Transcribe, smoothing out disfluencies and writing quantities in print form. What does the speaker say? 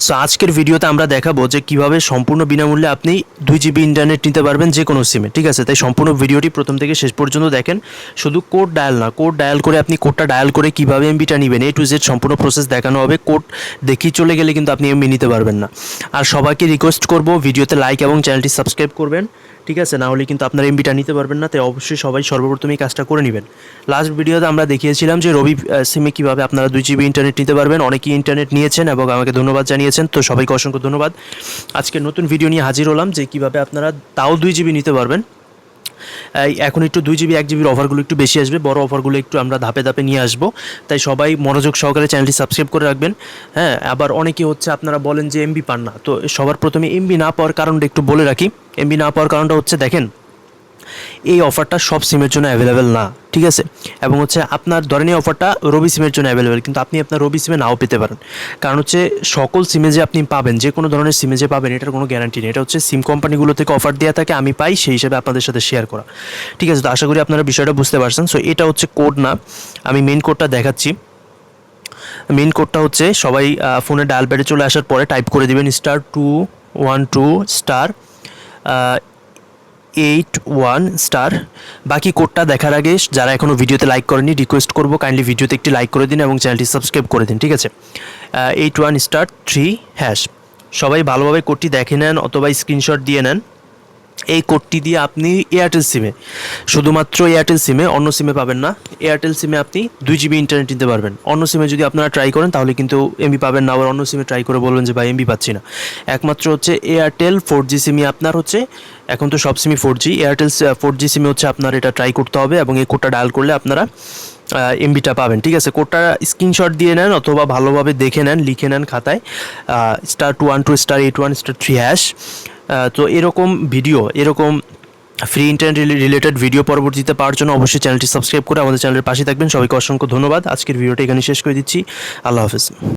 So আজকের ভিডিওতে আমরা দেখাবো যে কীভাবে সম্পূর্ণ বিনামূল্যে আপনি 2 GB ইন্টারনেট নিতে পারবেন যে কোনো সিমে। ঠিক আছে, তাই সম্পূর্ণ ভিডিওটি প্রথম থেকে শেষ পর্যন্ত দেখেন। শুধু কোড ডায়াল না, কোড ডায়াল করে আপনি কোডটা ডায়াল করে কীভাবে এমবিটা নেবেন A to Z সম্পূর্ণ প্রসেস দেখানো হবে। কোড দেখিয়ে চলে গেলে কিন্তু আপনি এমবি নিতে পারবেন না। আর সবাইকে রিকোয়েস্ট করব ভিডিওতে লাইক এবং চ্যানেলটি সাবস্ক্রাইব করবেন। ঠিক আছে, না হলে কিন্তু আপনার এমবিটা নিতে পারবেন না। তাই অবশ্যই সবাই সর্বপ্রথম এই কাজটা করে নেবেন। লাস্ট ভিডিওতে আমরা দেখিয়েছিলাম যে রবি সিমে কীভাবে আপনারা 2 GB ইন্টারনেট নিতে পারবেন। অনেকেই ইন্টারনেট নিয়েছেন এবং আমাকে ধন্যবাদ জানিয়েছেন, তো সবাইকে অসংখ্য ধন্যবাদ। আজকে নতুন ভিডিও নিয়ে হাজির হলাম যে কীভাবে আপনারা তাও 2 GB নিতে পারবেন। এখন একটু 2 GB 1 GBর অফারগুলো একটু বেশি আসবে, বড় অফারগুলো একটু আমরা ধাপে ধাপে নিয়ে আসবো। তাই সবাই মনোযোগ সহকারে চ্যানেলটি সাবস্ক্রাইব করে রাখবেন। হ্যাঁ, আবার অনেকে হচ্ছে আপনারা বলেন যে এমবি পান না, তো সবার প্রথমে এমবি না পাওয়ার কারণটা একটু বলে রাখি। এমবি না পাওয়ার কারণটা হচ্ছে দেখেন, এই অফারটা সব সিমের জন্য অ্যাভেলেবেল না। ঠিক আছে, এবং হচ্ছে আপনার ধরেন এই অফারটা রবি সিমের জন্য অ্যাভেলেবেল, কিন্তু আপনি আপনার রবি সিমে নাও পেতে পারেন। কারণ হচ্ছে সকল সিমে যে আপনি পাবেন, যে কোনো ধরনের সিমে যে পাবেন এটার কোনো গ্যারান্টি নেই। এটা হচ্ছে সিম কোম্পানিগুলো থেকে অফার দেওয়া থাকে, আমি পাই সেই হিসেবে আপনাদের সাথে শেয়ার করা। ঠিক আছে, তো আশা করি আপনারা বিষয়টা বুঝতে পারছেন। সো এটা হচ্ছে কোড না, আমি মেন কোডটা দেখাচ্ছি। মেন কোডটা হচ্ছে সবাই ফোনে ডায়াল প্যাডে চলে আসার পরে টাইপ করে দেবেন *212*81*। বাকি কোডটা দেখার আগে যারা এখনও ভিডিওতে লাইক করেনি রিকোয়েস্ট করবো কাইন্ডলি ভিডিওতে একটি লাইক করে দিন এবং চ্যানেলটি সাবস্ক্রাইব করে দিন। ঠিক আছে, 81*3#। সবাই ভালোভাবে কোডটি দেখে নেন অথবা স্ক্রিনশট দিয়ে নেন। এই কোডটি দিয়ে আপনি এয়ারটেল সিমে, শুধুমাত্র এয়ারটেল সিমে, অন্য সিমে পাবেন না, এয়ারটেল সিমে আপনি 2 GB ইন্টারনেট নিতে পারবেন। অন্য সিমে যদি আপনারা ট্রাই করেন তাহলে কিন্তু এমবি পাবেন না, আবার অন্য সিমে ট্রাই করে বলবেন যে ভাই এমবি পাচ্ছি না। একমাত্র হচ্ছে এয়ারটেল 4G সিমই আপনার হচ্ছে, এখন তো সব সিমই 4G, এয়ারটেল 4G সিমে হচ্ছে আপনার এটা ট্রাই করতে হবে এবং এই কোডটা ডায়াল করলে আপনারা এমবিটা পাবেন। ঠিক আছে, কোডটা স্ক্রিনশট দিয়ে নেন অথবা ভালোভাবে দেখে নেন, লিখে নেন খাতায় *212*81*3#। তো এরকম ভিডিও, এরকম ফ্রি ইন্টারনেট রিলেটেড ভিডিও পরবর্তীতে পাওয়ার জন্য অবশ্যই চ্যানেলটি সাবস্ক্রাইব করে আমাদের চ্যানেলের পাশে থাকবেন। সবাইকে অসংখ্য ধন্যবাদ। আজকের ভিডিওটা এখানে শেষ করে দিচ্ছি। আল্লাহ হাফেজ।